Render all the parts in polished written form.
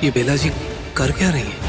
ये बेला जी कर क्या रही है?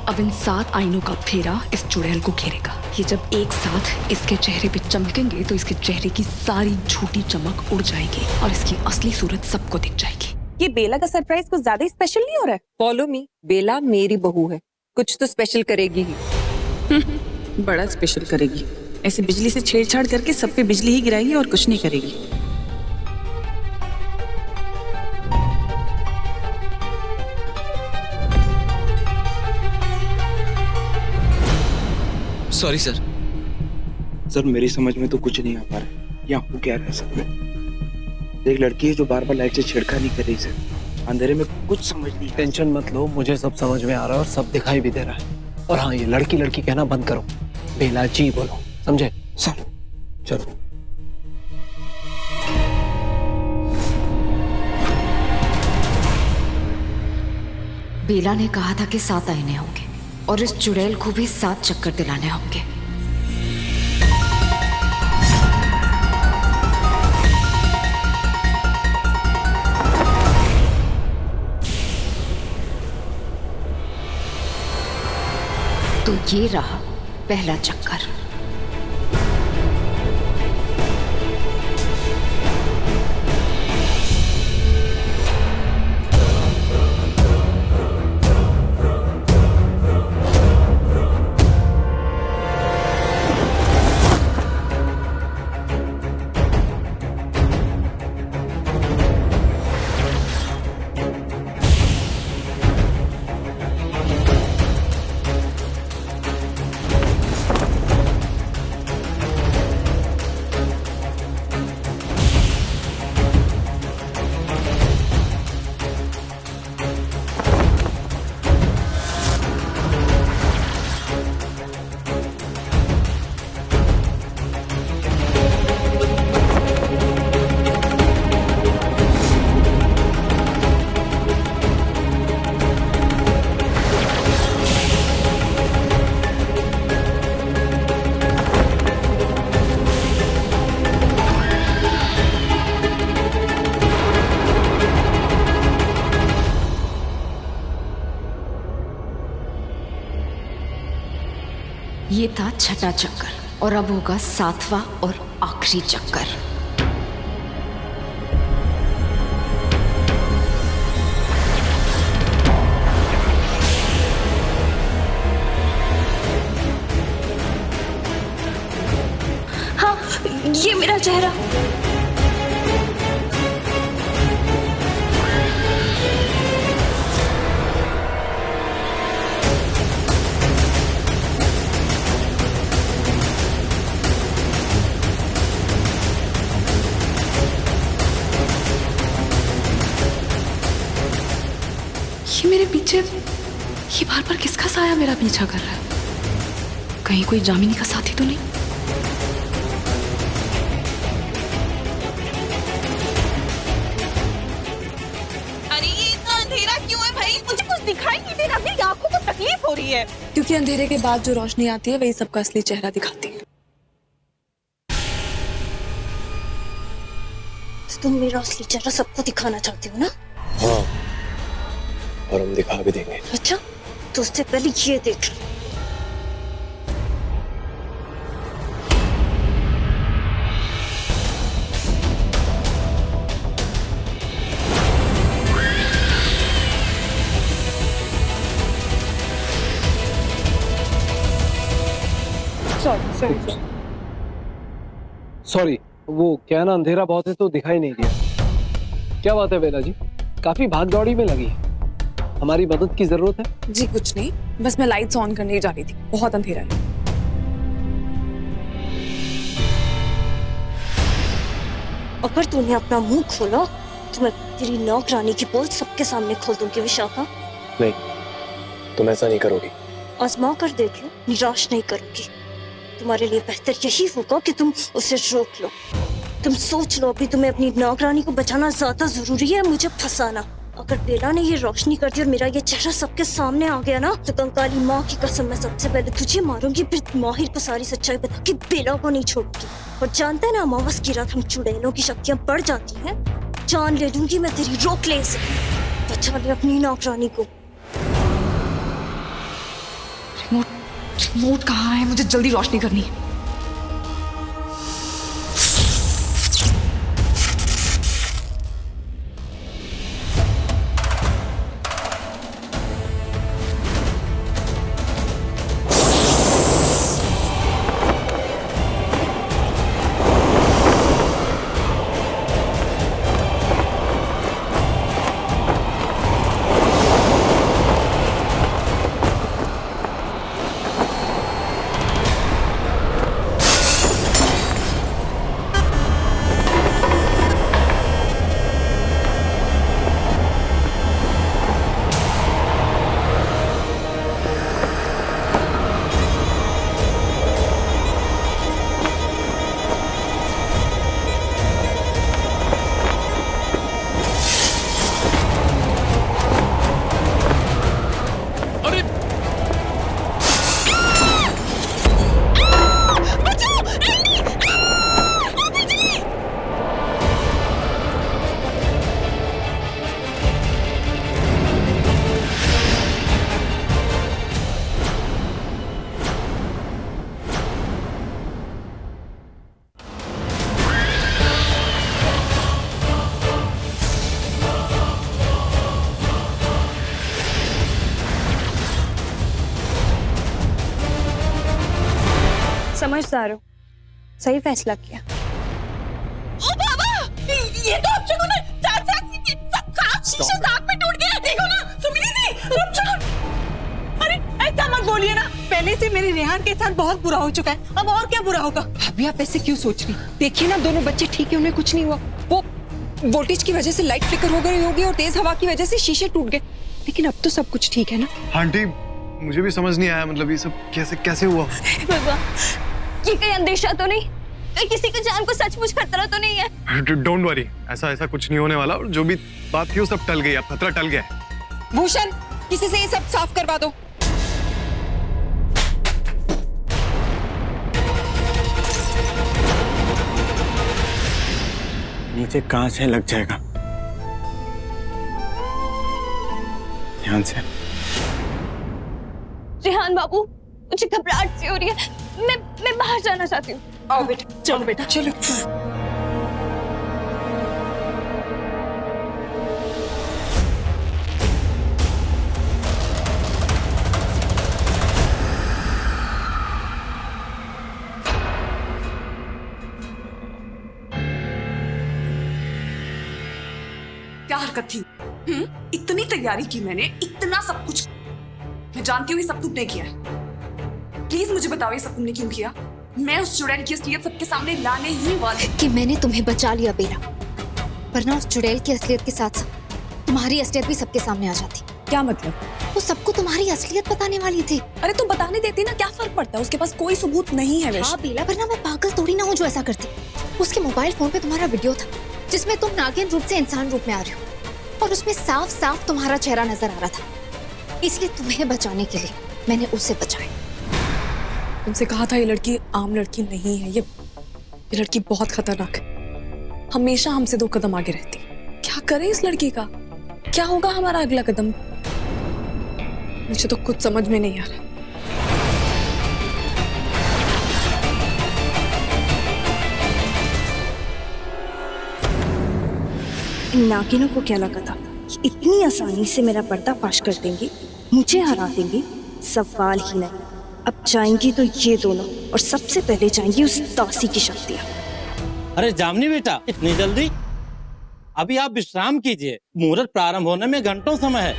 अब इन 7 आईनों का फेरा इस चुड़ैल को घेरेगा। ये जब एक साथ इसके चेहरे पे चमकेंगे तो इसके चेहरे की सारी झूठी चमक उड़ जाएगी और इसकी असली सूरत सबको दिख जाएगी। ये बेला का सरप्राइज कुछ ज्यादा ही स्पेशल नहीं हो रहा है? फॉलो मी, बेला मेरी बहू है, कुछ तो स्पेशल करेगी ही। बड़ा स्पेशल करेगी। ऐसे बिजली से छेड़छाड़ करके सब पे बिजली ही गिराएगी और कुछ नहीं करेगी। Sorry sir. सर मेरी समझ में तो कुछ नहीं आ पा रहा है, ये आपको क्या रह सकता है? एक लड़की है जो बार बार लाइट से छेड़खानी कर रही है, अंधेरे में कुछ समझ नहीं। टेंशन मत लो, मुझे सब समझ में आ रहा है और सब दिखाई भी दे रहा है। और हाँ, ये लड़की लड़की कहना बंद करो, बेला जी बोलो, समझे? सर चलो। बेला ने कहा था कि 7 आईने होंगे और इस चुड़ैल को भी 7 चक्कर दिलाने होंगे। तो ये रहा पहला चक्कर। ये था छठा चक्कर और अब होगा 7वां और आखिरी चक्कर। हाँ, ये मेरा चेहरा। ये मेरे पीछे, ये बार बार किसका साया मेरा पीछा कर रहा है? कहीं कोई जामिनी का साथी तो नहीं? अरे ये इतना अंधेरा क्यों है भाई? मुझे कुछ दिखाई नहीं दे रहा, मेरी आंखों को तकलीफ हो रही है। क्योंकि अंधेरे के बाद जो रोशनी आती है वही सबका असली चेहरा दिखाती है। तो तुम मेरा असली चेहरा सबको दिखाना चाहती हो ना? हाँ, और हम दिखा भी देंगे। अच्छा, तो उससे पहले ये देख लो। सॉरी, वो क्या ना, अंधेरा बहुत है तो दिखाई नहीं दिया। क्या बात है बेला जी, काफी भाग दौड़ी में लगी है, हमारी मदद की जरूरत है? जी कुछ नहीं, बस मैं लाइट्स ऑन करने जा रही थी, बहुत अंधेरा है। अगर तूने अपना मुंह खोला तो मैं तेरी नौकरानी की पोल सबके सामने खोल दूंगी विशाखा। नहीं, तुम ऐसा नहीं करोगी। आजमा कर देख लो, निराश नहीं करूंगी। तुम्हारे लिए बेहतर यही होगा कि तुम उसे रोक लो। तुम सोच लो, अभी तुम्हें अपनी नौकरानी को बचाना ज्यादा जरूरी है मुझे फंसाना। अगर बेला ने ये रोशनी कर दी और मेरा ये चेहरा सबके सामने आ गया ना, तो कंकाली माँ की कसम मैं सबसे पहले तुझे मारूंगी, फिर माहिर को सारी सच्चाई बता के बेला को नहीं छोड़ूंगी। और जानते हैं ना, अमावस की रात हम चुड़ैलों की शक्तियां बढ़ जाती हैं। जान ले लूंगी मैं तेरी, रोक ले इसे, बचा ले अपनी नौकरानी को। रिमोट कहाँ है? मुझे जल्दी रोशनी करनी है। समझदार हो, सही फैसला किया। ओ बाबा, ये तो अब चलो ना, साथ शीशे साथ में टूट गया। देखो ना सुमिली दी, रुक जाओ। अरे ऐसा मत बोलिए ना, पहले से मेरे रेहान के साथ बहुत बुरा हो चुका है, अब और क्या बुरा होगा। अभी आप ऐसे क्यों सोच रही? देखिए ना, दोनों बच्चे ठीक है, उन्हें कुछ नहीं हुआ। वो वोल्टेज की वजह से लाइट फ्लिकर हो गई होगी और तेज हवा की वजह से शीशे टूट गए, लेकिन अब तो सब कुछ ठीक है ना। आंटी, मुझे भी समझ नहीं आया, मतलब ये सब कैसे हुआ? बाबा, ये कहीं अंदेशा तो नहीं, कहीं किसी की जान को सचमुच खतरा तो नहीं है? डोंट वरी, ऐसा कुछ नहीं होने वाला, और जो भी बात थी वो सब टल गई, अब खतरा टल गया है। भूषण, किसी से ये सब साफ करवा दो। नीचे कांच है, लग जाएगा। ध्यान से। रेहान बाबू, मुझे घबराहट सी हो रही है, मैं बाहर जाना चाहती हूँ। आओ बेटा, चलो बेटा, चलो। क्या हरकत थी? इतनी तैयारी की मैंने, इतना सब कुछ। मैं जानती हूँ ये सब तुमने किया है। प्लीज मुझे बताओ ये सब तुमने क्यों किया? मैं उस चुड़ैल की असलियत सबके सामने लाने ही वाली। कि मैंने तुम्हें बचा लिया बेला, वरना उस चुड़ैल की असलियत के साथ साथ तुम्हारी असलियत भी सबके सामने आ जाती। क्या मतलब? वो सबको तुम्हारी असलियत बताने वाली थी। अरे तो बताने देती ना, क्या फर्क पड़ता है? उसके पास कोई सबूत नहीं है। हाँ बेला, वरना मैं पागल थोड़ी ना हूँ जो ऐसा करती। उसके मोबाइल फोन पे तुम्हारा वीडियो था जिसमें तुम नागिन रूप से इंसान रूप में आ रही हो, और उसमें साफ साफ तुम्हारा चेहरा नजर आ रहा था। इसलिए तुम्हें बचाने के लिए मैंने उसे बचाया। तुमसे कहा था ये लड़की आम लड़की नहीं है, ये लड़की बहुत खतरनाक है, हमेशा हमसे 2 कदम आगे रहती। क्या करें इस लड़की का? क्या होगा हमारा अगला कदम? मुझे तो कुछ समझ में नहीं आ रहा। इन नागिनों को क्या लगा था कि इतनी आसानी से मेरा पर्दाफाश कर देंगी, मुझे हरा देंगी? सवाल ही नहीं। अब जाएंगी तो ये दोनों, और सबसे पहले जाएंगी उस दासी की शक्तियाँ। अरे जामनी बेटा, इतनी जल्दी? अभी आप विश्राम कीजिए, मुहूर्त प्रारंभ होने में घंटों समय है।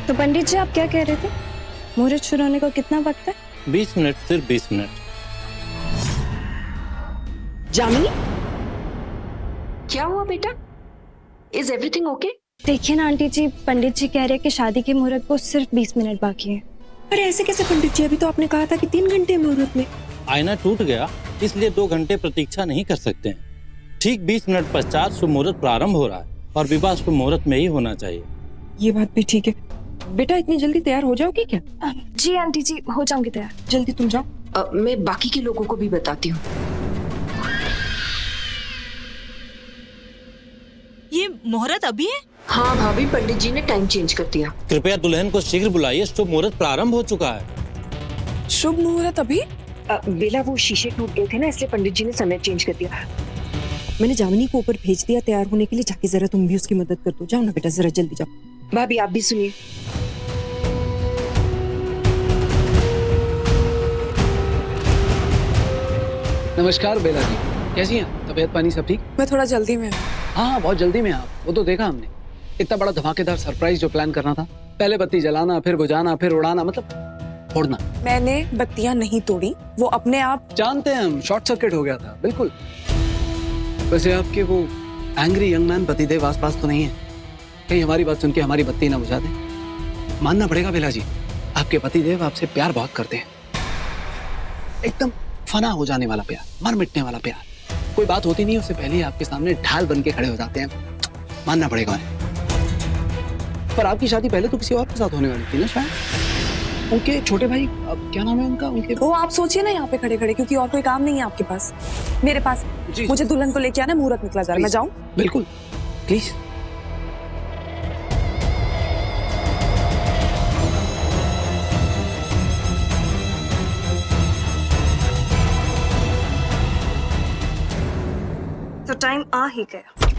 तो पंडित जी, आप क्या कह रहे थे? मुहूर्त शुरू होने को कितना वक्त है? 20 मिनट, सिर्फ 20 मिनट। जामिनी, क्या हुआ बेटा? Is everything okay? देखिए ना आंटी जी, पंडित जी कह रहे हैं कि शादी के मुहूर्त को सिर्फ 20 मिनट बाकी है। अरे ऐसे कैसे पंडित जी, अभी तो आपने कहा था कि 3 घंटे मुहूर्त में। आईना टूट गया, इसलिए 2 घंटे प्रतीक्षा नहीं कर सकते हैं। ठीक 20 मिनट पश्चात शुभ मुहूर्त प्रारंभ हो रहा है और विवाह शुभ मुहूर्त में ही होना चाहिए। ये बात भी ठीक है। बेटा इतनी जल्दी तैयार हो जाओगी क्या? जी आंटी जी, हो जाऊंगी तैयार। जल्दी तुम जाओ, मैं बाकी के लोगों को भी बताती हूँ। ये मुहूर्त अभी है? हाँ भाभी, पंडित जी ने टाइम चेंज कर दिया। कृपया दुल्हन को शीघ्र बुलाइए, शुभ मुहूर्त प्रारंभ हो चुका है। शुभ मुहूर्त अभी? बेला वो शीशे टूट गए थे ना, इसलिए पंडित जी ने समय चेंज कर दिया। मैंने जामिनी को ऊपर भेज दिया तैयार होने के लिए, जाके जरा तुम भी उसकी मदद कर दो। जाओ ना बेटा, जरा जल्दी जाओ। भाभी आप भी सुनिए। नमस्कार बेला जी, कैसी हैं? तबीयत पानी सब ठीक? मैं थोड़ा जल्दी में हूँ। हाँ बहुत जल्दी में आप, वो तो देखा हमने। इतना बड़ा धमाकेदार सरप्राइज जो प्लान करना था, पहले बत्ती जलाना, फिर बुझाना, फिर उड़ाना, मतलब फोड़ना। मैंने बत्तियां नहीं तोड़ी, वो अपने आप। जानते हैं हम, शॉर्ट सर्किट हो गया था, बिल्कुल। वैसे आपके वो एंग्री यंग मैन पतिदेव आसपास तो नहीं है? कहीं हमारी बात सुन के हमारी बत्ती ना बुझा दें। मानना पड़ेगा बेला जी, आपके पतिदेव आपसे प्यार बहुत करते हैं, एकदम फना हो जाने वाला प्यार, मर मिटने वाला प्यार। कोई बात होती नहीं, उससे पहले ही आपके सामने ढाल बन के खड़े हो जाते हैं। मानना पड़ेगा उन्हें। पर आपकी शादी पहले तो किसी और के साथ होने वाली थी ना शायद? उनके छोटे भाई, अब क्या नाम है उनका? उनके वो आप सोचिए ना यहाँ पे खड़े खड़े, क्योंकि और कोई काम नहीं है आपके पास, मेरे पास। मुझे दुल्हन को लेके आना, मुहूर्त निकला जा रहा है। मैं जाऊँ? बिल्कुल, प्लीज। तो टाइम आ ही गया।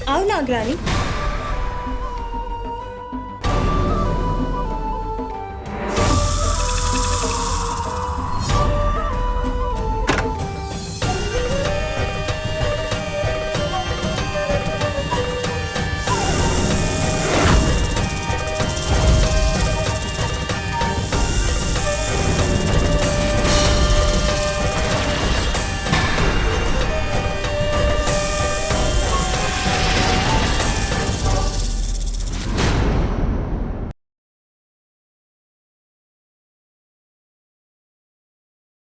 आओ नागरानी।